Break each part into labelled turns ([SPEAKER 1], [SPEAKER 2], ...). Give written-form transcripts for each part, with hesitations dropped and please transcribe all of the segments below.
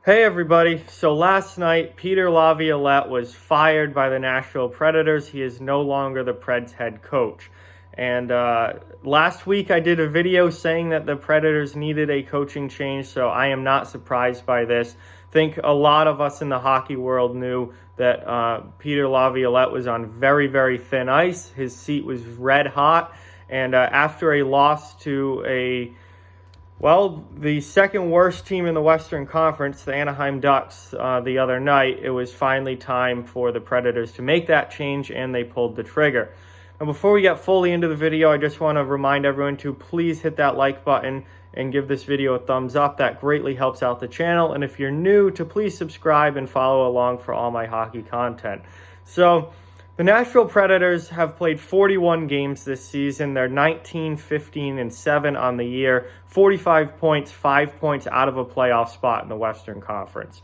[SPEAKER 1] Hey everybody, so last night Peter Laviolette was fired by the Nashville Predators. He is no longer the Preds head coach. And last week I did a video saying that the Predators needed a coaching change, so I am not surprised by this. I think a lot of us in the hockey world knew that Peter Laviolette was on very, very thin ice. His seat was red hot, and after a loss to the second worst team in the Western Conference, the Anaheim Ducks, the other night, it was finally time for the Predators to make that change, and they pulled the trigger. Now, before we get fully into the video, I just want to remind everyone to please hit that like button and give this video a thumbs up. That greatly helps out the channel. And if you're new, to please subscribe and follow along for all my hockey content. So, the Nashville Predators have played 41 games this season. They're 19, 15, and 7 on the year. 45 points, 5 points out of a playoff spot in the Western Conference.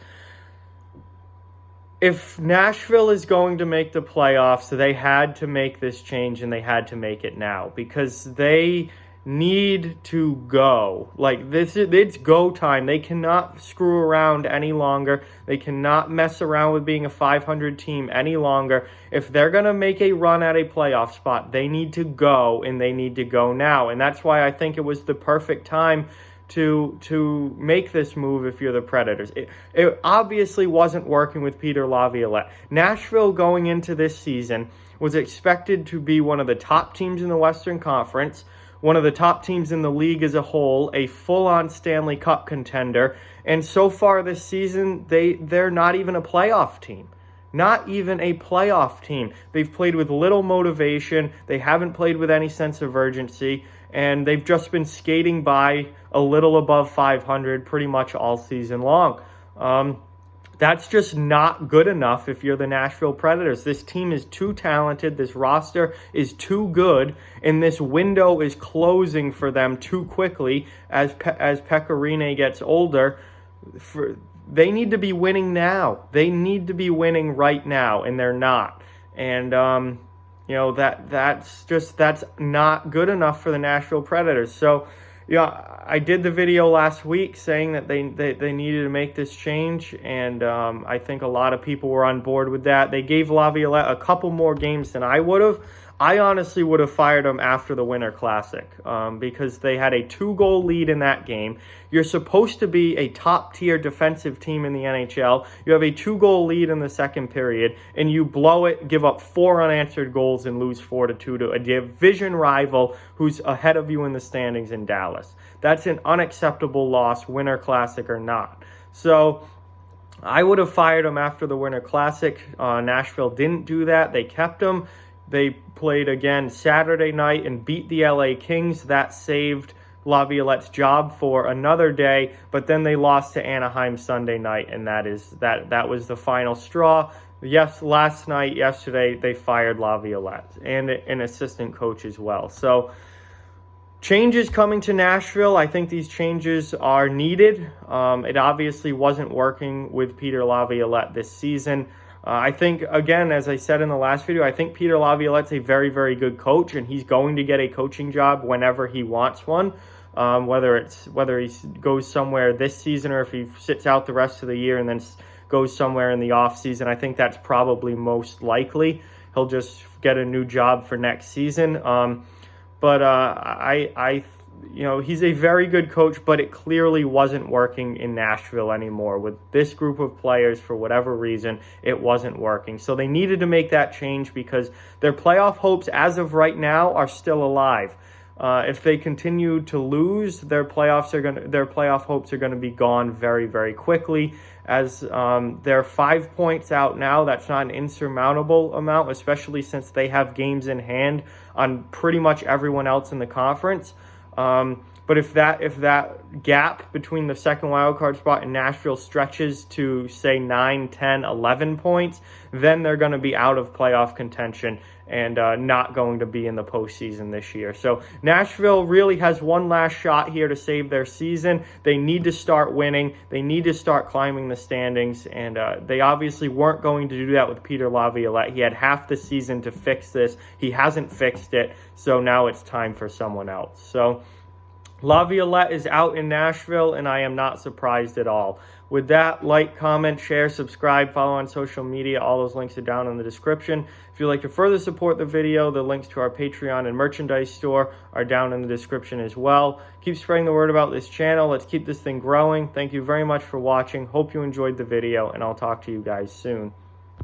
[SPEAKER 1] If Nashville is going to make the playoffs, they had to make this change, and they had to make it now because they need to go. It's go time. They cannot screw around any longer. They cannot mess around with being a 500 team any longer. If they're going to make a run at a playoff spot, they need to go, and they need to go now. And that's why I think it was the perfect time to make this move if you're the Predators. It obviously wasn't working with Peter Laviolette. Nashville going into this season was expected to be one of the top teams in the Western Conference, one of the top teams in the league as a whole, a full-on Stanley Cup contender, and so far this season, they're not even a playoff team. Not even a playoff team. They've played with little motivation. They haven't played with any sense of urgency, and they've just been skating by a little above 500 pretty much all season long. That's just not good enough if you're the Nashville Predators. This team is too talented. This roster is too good, and this window is closing for them too quickly as Pecorine gets older. They need to be winning now. They need to be winning right now, and they're not. And that's not good enough for the Nashville Predators. So, I did the video last week saying that they needed to make this change, and I think a lot of people were on board with that. They gave Laviolette a couple more games than I would have. I honestly would have fired him after the Winter Classic because they had a 2-goal lead in that game. You're supposed to be a top-tier defensive team in the NHL. You have a 2-goal lead in the second period, and you blow it, give up 4 unanswered goals, and lose 4-2 to a division rival who's ahead of you in the standings in Dallas. That's an unacceptable loss, Winter Classic or not. So I would have fired him after the Winter Classic. Nashville didn't do that. They kept him. They played again Saturday night and beat the LA Kings. That saved Laviolette's job for another day, but then they lost to Anaheim Sunday night, and that was the final straw. Yes, yesterday, they fired Laviolette and an assistant coach as well. So changes coming to Nashville. I think these changes are needed. It obviously wasn't working with Peter Laviolette this season. I think, again, as I said in the last video, I think Peter Laviolette's a very, very good coach, and he's going to get a coaching job whenever he wants one, whether he goes somewhere this season or if he sits out the rest of the year and then goes somewhere in the offseason. I think that's probably most likely. He'll just get a new job for next season. He's a very good coach, but it clearly wasn't working in Nashville anymore. With this group of players, for whatever reason, it wasn't working. So they needed to make that change because their playoff hopes as of right now are still alive. If they continue to lose, their playoff hopes are going to be gone very, very quickly. As they're 5 points out now, that's not an insurmountable amount, especially since they have games in hand on pretty much everyone else in the conference. But if that gap between the second wildcard spot and Nashville stretches to, say, 9, 10, 11 points, then they're going to be out of playoff contention and not going to be in the postseason this year. So Nashville really has one last shot here to save their season. They need to start winning. They need to start climbing the standings, and they obviously weren't going to do that with Peter Laviolette. He had half the season to fix this. He hasn't fixed it, so now it's time for someone else. So Laviolette is out in Nashville, and I am not surprised at all. With that, like, comment, share, subscribe, follow on social media. All those links are down in the description. If you'd like to further support the video, the links to our Patreon and merchandise store are down in the description as well. Keep spreading the word about this channel. Let's keep this thing growing. Thank you very much for watching. Hope you enjoyed the video, and I'll talk to you guys soon.